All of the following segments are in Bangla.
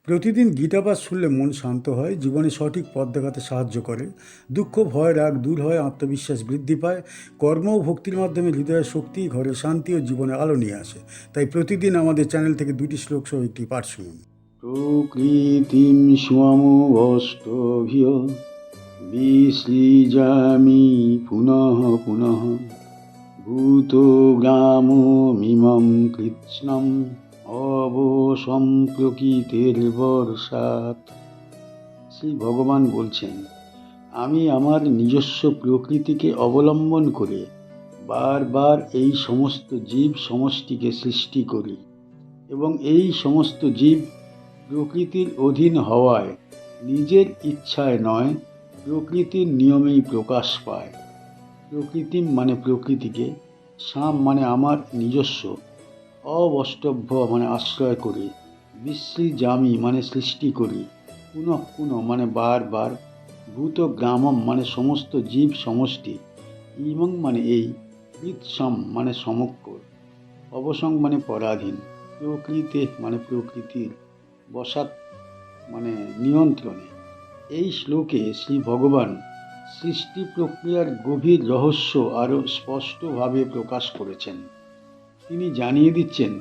প্রতিদিন গীতাপাঠ শুনলে মন শান্ত হয়, জীবনে সঠিক পথ দেখাতে সাহায্য করে। দুঃখ, ভয়, রাগ দূর হয়, আত্মবিশ্বাস বৃদ্ধি পায়। কর্ম ও ভক্তির মাধ্যমে হৃদয়ের শক্তি, ঘরে শান্তি ও জীবনে আলো নিয়ে আসে। তাই প্রতিদিন আমাদের চ্যানেল থেকে 2টি শ্লোক সহ একটি পাঠ শুনুন। প্রকৃতিম স্বমুবষ্টভিয় বিসৃজামি পুনঃ পুনঃ ভূতগ্রামমিমং কৃৎস্নম অবসম্প্রকৃতের বর্ষাৎ। শ্রী ভগবান বলছেন, আমি আমার নিজস্ব প্রকৃতিকে অবলম্বন করে বারবার এই সমস্ত জীব সমষ্টিকে সৃষ্টি করি এবং এই সমস্ত জীব প্রকৃতির অধীন হওয়ায় নিজের ইচ্ছায় নয়, প্রকৃতির নিয়মেই প্রকাশ পায়। প্রকৃতি মানে প্রকৃতিকে, সাম মানে আমার নিজস্ব, অবষ্টভ্য মানে আশ্রয় করে, বিসৃজামি মানে সৃষ্টি করি, পুনঃ পুনঃ মানে বারবার, ভূতগ্রামম মানে সমস্ত জীব সমষ্টি, ইমং মানে এই, কৃৎসম মানে সমগ্র, অবসং মানে পরাধীন, প্রকৃতে মানে প্রকৃতির, বসাত মানে নিয়ন্ত্রণে। এই শ্লোকে শ্রী ভগবান সৃষ্টি প্রক্রিয়ার গভীর রহস্য আরও স্পষ্টভাবে প্রকাশ করেছেন। তিনি জানিয়ে দিচ্ছেন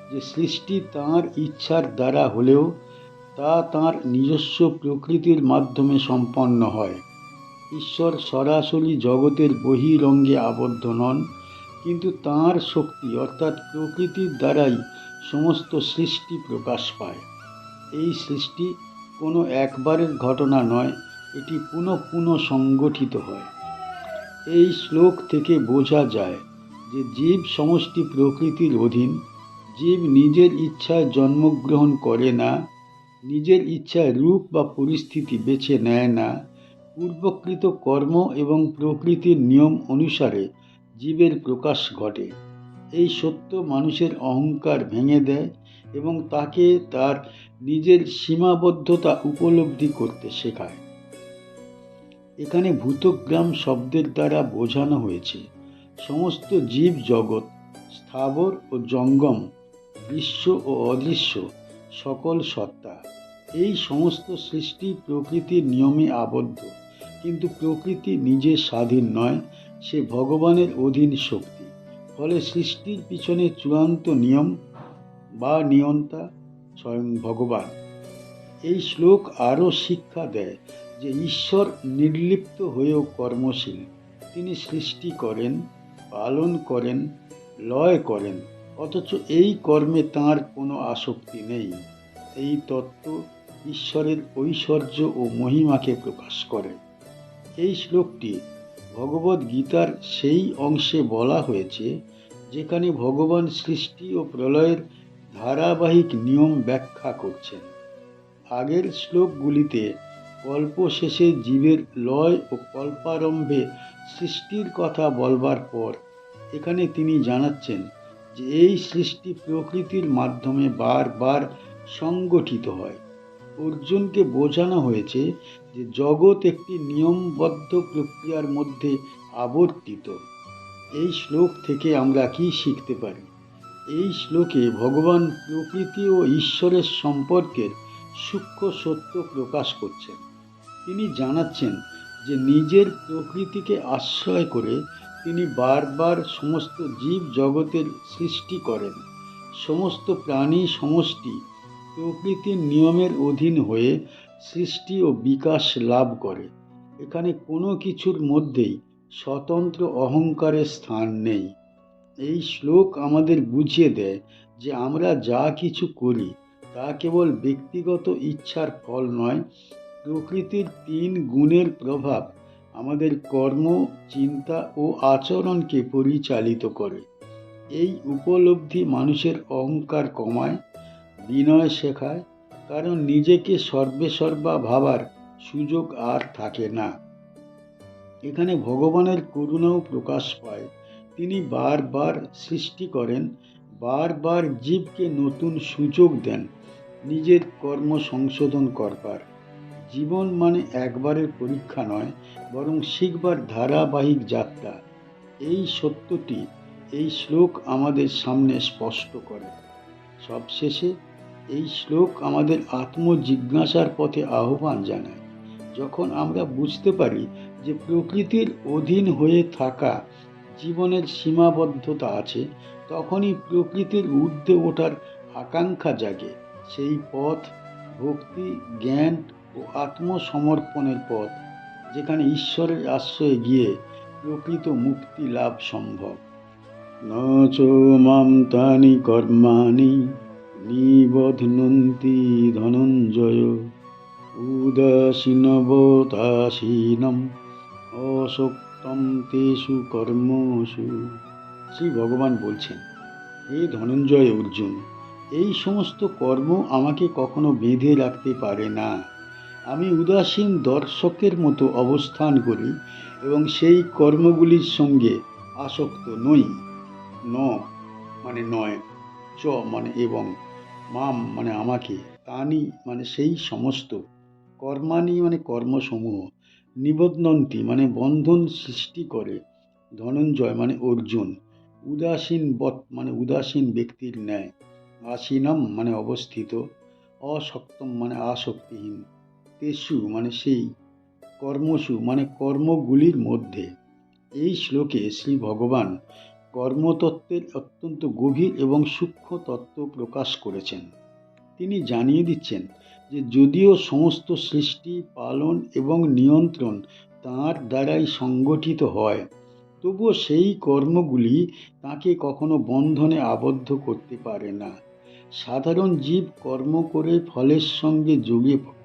যে সৃষ্টি তাঁর ইচ্ছার দ্বারা হলেও তা তাঁর নিজস্ব প্রকৃতির মাধ্যমে সম্পন্ন হয়। ঈশ্বর সরাসরি জগতের বহিরঙ্গে আবদ্ধ নন, কিন্তু তাঁর শক্তি অর্থাৎ প্রকৃতির দ্বারাই সমস্ত সৃষ্টি প্রকাশ পায়। এই সৃষ্টি কোনো একবারের ঘটনা নয়, এটি পুনঃ পুনঃ সংগঠিত হয়। এই শ্লোক থেকে বোঝা যায় যে জীব সমষ্টি প্রকৃতির অধীন। জীব নিজের ইচ্ছায় জন্মগ্রহণ করে না, নিজের ইচ্ছায় রূপ বা পরিস্থিতি বেছে নেয় না। পূর্বকৃত কর্ম এবং প্রকৃতির নিয়ম অনুসারে জীবের প্রকাশ ঘটে। এই সত্য মানুষের অহংকার ভেঙে দেয় এবং তাকে তার নিজের সীমাবদ্ধতা উপলব্ধি করতে শেখায়। এখানে ভূতগ্রাম শব্দের দ্বারা বোঝানো হয়েছে সমস্ত জীব জগৎ, স্থাবর ও জঙ্গম, দৃশ্য ও অদৃশ্য সকল সত্তা। এই সমস্ত সৃষ্টি প্রকৃতির নিয়মে আবদ্ধ, কিন্তু প্রকৃতি নিজে স্বাধীন নয়, সে ভগবানের অধীন শক্তি। ফলে সৃষ্টির পিছনে চূড়ান্ত নিয়ম বা নিয়ন্তা স্বয়ং ভগবান। এই শ্লোক আরও শিক্ষা দেয় যে ঈশ্বর নির্লিপ্ত হয়েও কর্মশীল। তিনি সৃষ্টি করেন, পালন করেন, লয় করেন, অথচ এই কর্মে তাঁর কোনো আসক্তি নেই। এই তত্ত্ব ঈশ্বরের ঐশ্বর্য ও মহিমাকে প্রকাশ করে। এই শ্লোকটি ভগবদ্ গীতার সেই অংশে বলা হয়েছে যেখানে ভগবান সৃষ্টি ও প্রলয়ের ধারাবাহিক নিয়ম ব্যাখ্যা করছেন। আগের শ্লোকগুলিতে কল্প শেষে জীবের লয় ও কল্পারম্ভে সৃষ্টির কথা বলবার পর এখানে তিনি জানাচ্ছেন যে এই সৃষ্টি প্রকৃতির মাধ্যমে বারবার সংগঠিত হয়। অর্জুনকে বোঝানো হয়েছে যে জগৎ একটি নিয়মবদ্ধ প্রক্রিয়ার মধ্যে আবর্তিত। এই শ্লোক থেকে আমরা কি শিখতে পারি? এই শ্লোকে ভগবান প্রকৃতি ও ঈশ্বরের সম্পর্কের সূক্ষ্ম সত্য প্রকাশ করছেন। তিনি জানাচ্ছেন যে নিজের প্রকৃতিকে আশ্রয় করে তিনি বারবার সমস্ত জীব জগতের সৃষ্টি করেন। সমস্ত প্রাণী সমষ্টি প্রকৃতির নিয়মের অধীন হয়ে সৃষ্টি ও বিকাশ লাভ করে। এখানে কোনো কিছুর মধ্যেই স্বতন্ত্র অহংকারের স্থান নেই। এই শ্লোক আমাদের বুঝিয়ে দেয় যে আমরা যা কিছু করি তা কেবল ব্যক্তিগত ইচ্ছার ফল নয়, প্রকৃতির 3 গুণের প্রভাব আমাদের কর্ম, চিন্তা ও আচরণকে পরিচালিত করে। এই উপলব্ধি মানুষের অহংকার কমায়, বিনয় শেখায়, কারণ নিজেকে সর্বেসর্বা ভাবার সুযোগ আর থাকে না। এখানে ভগবানের করুণাও প্রকাশ পায়। তিনি বারবার সৃষ্টি করেন, বারবার জীবকে নতুন সুযোগ দেন নিজের কর্ম সংশোধন করবার। জীবন মানে একবারের পরীক্ষা নয়, বরং শিখবার ধারাবাহিক যাত্রা। এই সত্যটি এই শ্লোক আমাদের সামনে স্পষ্ট করে। সবশেষে এই শ্লোক আমাদের আত্মজিজ্ঞাসার পথে আহ্বান জানায়। যখন আমরা বুঝতে পারি যে প্রকৃতির অধীন হয়ে থাকা জীবনের সীমাবদ্ধতা আছে, তখনই প্রকৃতির ঊর্ধ্বে ওঠার আকাঙ্ক্ষা জাগে। সেই পথ ভক্তি, জ্ঞান ও আত্মসমর্পণের পথ, যেখানে ঈশ্বরের আশ্রয়ে গিয়ে প্রকৃত মুক্তি লাভ সম্ভব। ন চ মাম তানি কর্মাণি নিবধ্নন্তি ধনঞ্জয় উদাসীনবদাসীনম অসক্তম তেষু কর্মসু। শ্রী ভগবান বলছেন, হে ধনঞ্জয় অর্জুন, এই সমস্ত কর্ম আমাকে কখনো বেঁধে রাখতে পারে না। আমি উদাসীন দর্শকের মতো অবস্থান করি এবং সেই কর্মগুলির সঙ্গে আসক্ত নই। ন মানে নয়, চ মানে এবং, মাম মানে আমাকে, তানি মানে সেই সমস্ত, কর্মাণি মানে কর্মসমূহ, নিবধ্নন্তি মানে বন্ধন সৃষ্টি করে, ধনঞ্জয় মানে অর্জুন, উদাসীন বৎ মানে উদাসীন ব্যক্তির ন্যায়, আসীনম মানে অবস্থিত, অসক্তম মানে আসক্তিহীন, তেষু মানে সেই, কর্মসু মানে কর্মগুলির মধ্যে। এই শ্লোকে শ্রী ভগবান কর্মতত্ত্বের অত্যন্ত গভীর এবং সূক্ষ্ম তত্ত্ব প্রকাশ করেছেন। তিনি জানিয়ে দিচ্ছেন যে যদিও সমস্ত সৃষ্টি, পালন এবং নিয়ন্ত্রণ তাঁর দ্বারাই সংগঠিত হয়, তবুও সেই কর্মগুলি তাকে কখনো বন্ধনে আবদ্ধ করতে পারে না। সাধারণ জীব কর্ম করে ফলের সঙ্গে জড়িয়ে পড়ে,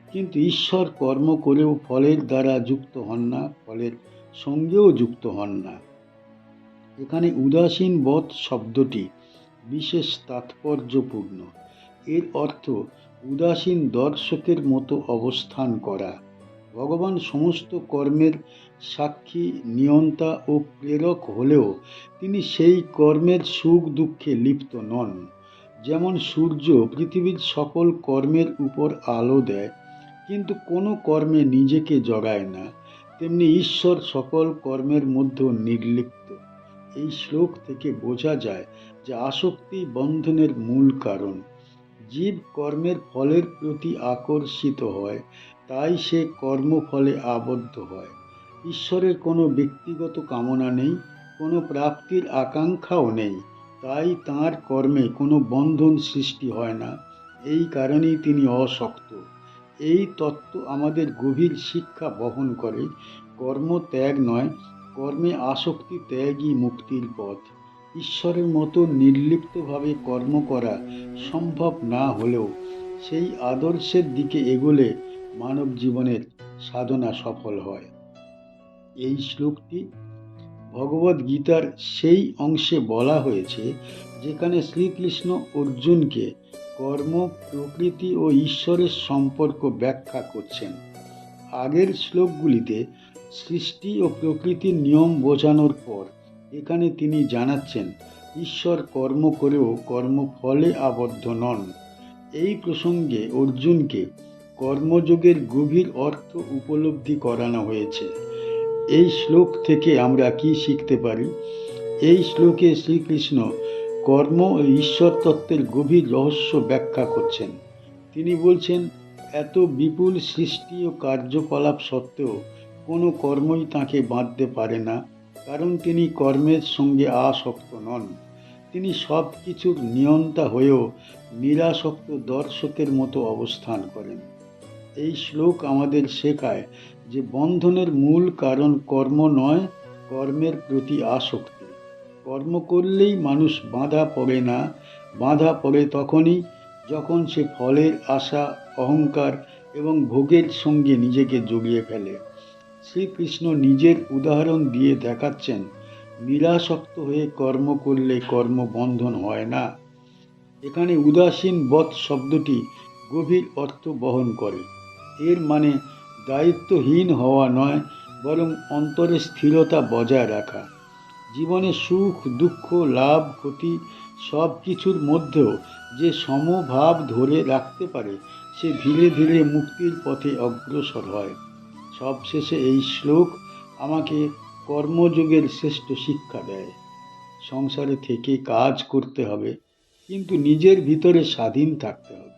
কিন্তু ঈশ্বর কর্ম করেও ফলের দ্বারা যুক্ত হন না, ফলের সঙ্গেও যুক্ত হন না। এখানে উদাসীন বৎ শব্দটি বিশেষ তাৎপর্যপূর্ণ। এর অর্থ উদাসীন দর্শকের মতো অবস্থান করা। ভগবান সমস্ত কর্মের সাক্ষী, নিয়ন্তা ও প্রেরক হলেও তিনি সেই কর্মের সুখ দুঃখে লিপ্ত নন। যেমন সূর্য পৃথিবীর সকল কর্মের উপর আলো দেয়, কিন্তু কোনো কর্মে নিজেকে জড়ায় না, তেমনি ঈশ্বর সকল কর্মের মধ্যে নির্লিপ্ত। এই শ্লোক থেকে বোঝা যায় যে আসক্তি বন্ধনের মূল কারণ। জীব কর্মের ফলের প্রতি আকর্ষিত হয়, তাই সে কর্মফলে আবদ্ধ হয়। ঈশ্বরের কোনো ব্যক্তিগত কামনা নেই, কোনো প্রাপ্তির আকাঙ্ক্ষাও নেই, তাই তাঁর কর্মে কোনো বন্ধন সৃষ্টি হয় না। এই কারণেই তিনি অশক্ত। এই তত্ত্ব আমাদের গভীর শিক্ষা বহন করে। কর্ম ত্যাগ নয়, কর্মে আসক্তি ত্যাগই মুক্তির পথ। ঈশ্বরের মতো নির্লিপ্তভাবে কর্ম করা সম্ভব না হলেও সেই আদর্শের দিকে এগোলে মানব জীবনের সাধনা সফল হয়। এই শ্লোকটি ভগবদ্গীতার সেই অংশে বলা হয়েছে যেখানে শ্রীকৃষ্ণ অর্জুনকে কর্ম, প্রকৃতি ও ঈশ্বরের সম্পর্ক ব্যাখ্যা করছেন। আগের শ্লোকগুলিতে সৃষ্টি ও প্রকৃতির নিয়ম বোঝানোর পর এখানে তিনি জানাচ্ছেন ঈশ্বর কর্ম করেও কর্মফলে আবদ্ধ নন। এই প্রসঙ্গে অর্জুনকে কর্মযোগের গভীর অর্থ উপলব্ধি করানো হয়েছে। এই শ্লোক থেকে আমরা কি শিখতে পারি? এই শ্লোকে শ্রীকৃষ্ণ কর্ম ও ঈশ্বর তত্ত্বের গভীর রহস্য ব্যাখ্যা করছেন। তিনি বলছেন, এত বিপুল সৃষ্টি ও কার্যকলাপ সত্ত্বেও কোনো কর্মই তাঁকে বাঁধতে পারে না, কারণ তিনি কর্মের সঙ্গে আসক্ত নন। তিনি সব কিছুর নিয়ন্তা হয়েও নিরাসক্ত দর্শকের মতো অবস্থান করেন। এই শ্লোক আমাদের শেখায় যে বন্ধনের মূল কারণ কর্ম নয়, কর্মের প্রতি আসক্তি। কর্ম করলেই মানুষ বাঁধা পড়ে না, বাঁধা পড়ে তখনই যখন সে ফলের আশা, অহংকার এবং ভোগের সঙ্গে নিজেকে জড়িয়ে ফেলে। শ্রীকৃষ্ণ নিজের উদাহরণ দিয়ে দেখাচ্ছেন, নিরাসক্ত হয়ে কর্ম করলে কর্মবন্ধন হয় না। এখানে উদাসীন বৎ শব্দটি গভীর অর্থ বহন করে। এর মানে দায়িত্বহীন হওয়া নয়, বরং অন্তরে স্থিরতা বজায় রাখা। জীবনে সুখ, দুঃখ, লাভ, ক্ষতি সব কিছুর মধ্যেও যে সমভাব ধরে রাখতে পারে, সে ধীরে ধীরে মুক্তির পথে অগ্রসর হয়। সবশেষে এই শ্লোক আমাকে কর্মযোগের শ্রেষ্ঠ শিক্ষা দেয়। সংসারে থেকে কাজ করতে হবে, কিন্তু নিজের ভিতরে স্বাধীন থাকতে হবে।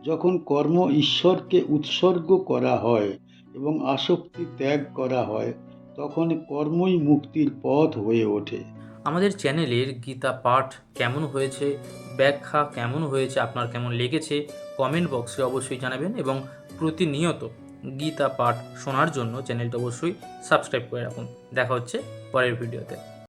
যখন কর্ম ঈশ্বরকে উৎসর্গ করা হয় এবং আসক্তি ত্যাগ করা হয়, তখন কর্মই মুক্তির পথ হয়ে ওঠে। আমাদের চ্যানেলের গীতা পাঠ কেমন হয়েছে, ব্যাখ্যা কেমন হয়েছে, আপনার কেমন লেগেছে, কমেন্ট বক্সে অবশ্যই জানাবেন এবং প্রতিনিয়ত গীতা পাঠ শোনার জন্য চ্যানেলটা অবশ্যই সাবস্ক্রাইব করে রাখুন। দেখা হচ্ছে পরের ভিডিওতে।